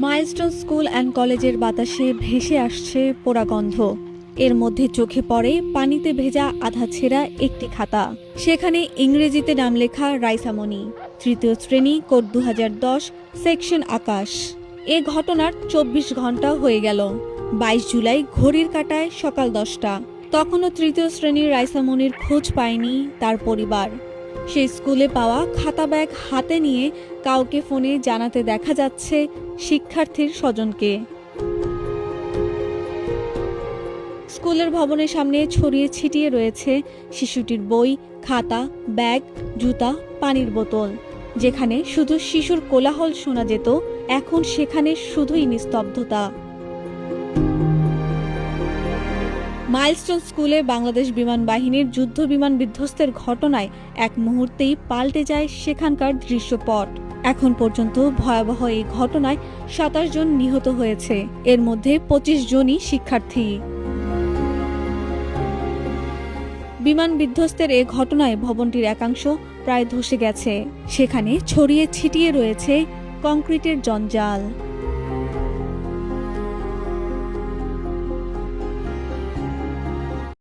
Milestone school and কলেজের বাতাসে ভেসে আসছে পোড়া গন্ধ। এর মধ্যে চোখে পড়ে পানিতে ভেজা আধা ছেঁড়া একটি খাতা। সেখানে ইংরেজিতে নাম লেখা রাইসামণি, তৃতীয় শ্রেণী, কোড 2010, সেকশন আকাশ। এ ঘটনার 24 ঘন্টা হয়ে গেল। 22 জুলাই ঘড়ির কাঁটায় সকাল 10টা। তখনও তৃতীয় শ্রেণীর রাইসামণির খোঁজ পায়নি তার পরিবার। সেই স্কুলে পাওয়া খাতা ব্যাগ হাতে নিয়ে কাউকে ফোনে জানাতে দেখা যাচ্ছে শিক্ষার্থীর স্বজনকে। স্কুলের ভবনের সামনে ছড়িয়ে ছিটিয়ে রয়েছে শিশুটির বই, খাতা, ব্যাগ, জুতা, পানির বোতল। যেখানে শুধু শিশুর কোলাহল শোনা যেত, এখন সেখানে শুধুই নিস্তব্ধতা। মাইলস্টোন স্কুলে বাংলাদেশ বিমান বাহিনীর যুদ্ধ বিমান বিধ্বস্তের ঘটনায় এক মুহূর্তেই পাল্টে যায় সেখানকার দৃশ্যপট। এখন পর্যন্ত ভয়াবহ এই ঘটনায় 27 জন নিহত হয়েছে, এর মধ্যে 25 জনই শিক্ষার্থী। বিমান বিধ্বস্তের এ ঘটনায় ভবনটির একাংশ প্রায় ধসে গেছে। সেখানে ছড়িয়ে ছিটিয়ে রয়েছে কংক্রিটের জঞ্জাল।